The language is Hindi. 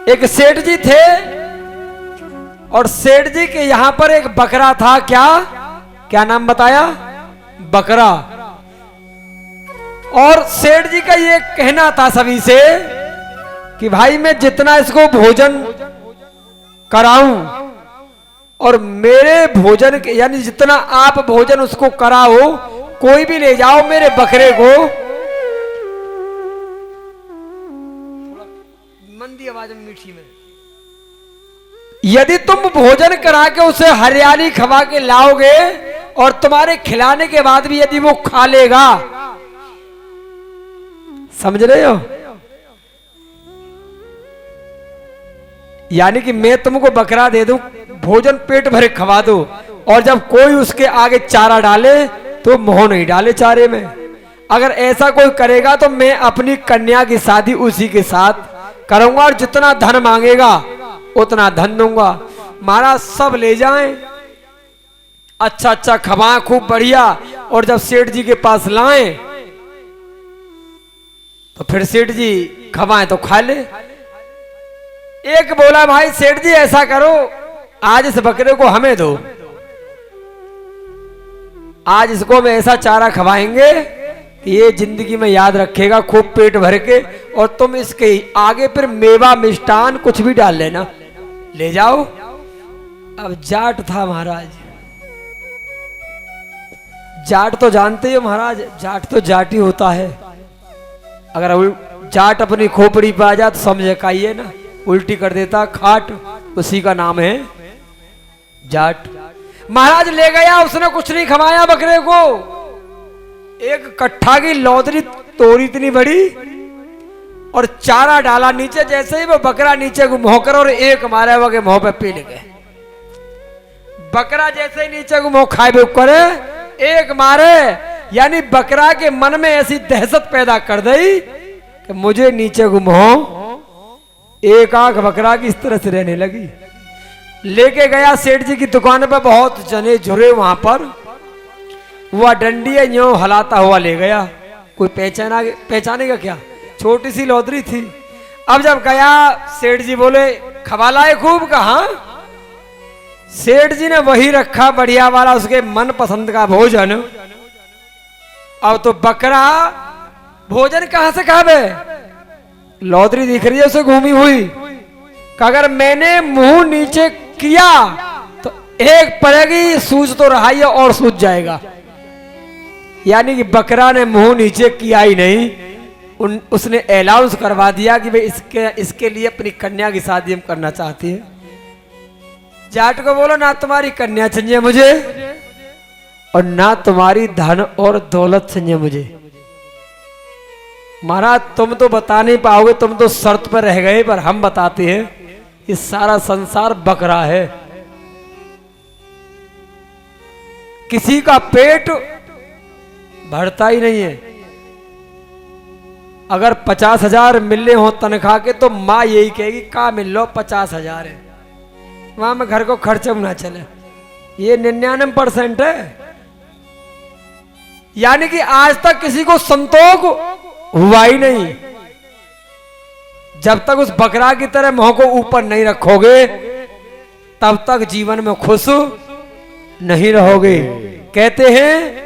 एक सेठ जी थे और सेठ जी के यहां पर एक बकरा था। क्या क्या नाम बताया? बकरा। और सेठ जी का ये कहना था सभी से कि भाई मैं जितना इसको भोजन कराऊं और मेरे भोजन के यानी जितना आप भोजन उसको कराओ, कोई भी ले जाओ मेरे बकरे को। मंदी आवाज में, मीठी में, यदि तुम भोजन करा के उसे हरियाली खवा के लाओगे और तुम्हारे खिलाने के बाद भी यदि वो खा लेगा, समझ रहे हो, यानी कि मैं तुमको बकरा दे दूं, भोजन पेट भरे खवा दो, और जब कोई उसके आगे चारा डाले तो मोह नहीं डाले चारे में। अगर ऐसा कोई करेगा तो मैं अपनी कन्या की शादी उसी के साथ करूंगा और जितना धन मांगेगा उतना धन दूंगा। महाराज सब ले जाएं, अच्छा अच्छा खवाएं खूब बढ़िया, और जब सेठ जी के पास लाएं तो फिर सेठ जी खवाएं तो खा ले। एक बोला भाई सेठ जी ऐसा करो, आज इस बकरे को हमें दो, आज इसको हम ऐसा चारा खवाएंगे कि ये जिंदगी में याद रखेगा खूब पेट भर के, और तुम इसके आगे फिर मेवा मिष्टान कुछ भी डाल लेना, ले जाओ। अब जाट था महाराज, जाट तो जानते हो महाराज, जाट तो जाट ही होता है। अगर जाट अपनी खोपड़ी पे आ जाए तो समझे काइए ना, उल्टी कर देता खाट, उसी का नाम है जाट। महाराज ले गया, उसने कुछ नहीं खवाया बकरे को, एक कट्ठा की लौदरी तोड़ी इतनी बड़ी और चारा डाला नीचे, जैसे ही वो बकरा नीचे को मुंह कर और एक मारे वो के मुंह पे पी ले। बकरा जैसे ही नीचे को मुंह खाए करे, एक मारे, यानी बकरा के मन में ऐसी दहशत पैदा कर दी कि मुझे नीचे को मुंह, एक आंख बकरा की इस तरह से रहने लगी। लेके गया सेठ जी की दुकान पर, बहुत जने झुरे वहां पर, वह डंडी यूं हलाता हुआ ले गया। कोई पहचानेगा क्या, छोटी सी लौदरी थी। अब जब गया सेठ जी बोले खवा लाए खूब, कहा सेठ जी ने वही रखा बढ़िया वाला उसके मन पसंद का भोजन। अब तो बकरा भोजन कहां से खावे, लौदरी दिख रही है उसे घूमी हुई, अगर मैंने मुंह नीचे किया तो एक पड़ेगी, सूझ तो रहा ही और सूझ जाएगा। यानी कि बकरा ने मुंह नीचे किया ही नहीं, उसने अनाउंस करवा दिया कि भाई इसके लिए अपनी कन्या की शादी हम करना चाहती है। जाट को बोलो ना तुम्हारी कन्या चाहिए मुझे और ना तुम्हारी धन और दौलत चाहिए मुझे। महाराज तुम तो बता नहीं पाओगे, तुम तो शर्त पर रह गए, पर हम बताते हैं ये सारा संसार बकरा है। किसी का पेट भरता ही नहीं है। अगर 50,000 मिलने हो तनख्वाह के तो माँ यही कहेगी का मिल लो 50,000 है, वहां में घर को खर्च ना चले। ये 99% है। यानी कि आज तक किसी को संतोष हुआ ही नहीं। जब तक उस बकरा की तरह मुंह को ऊपर नहीं रखोगे तब तक जीवन में खुश नहीं रहोगे। कहते हैं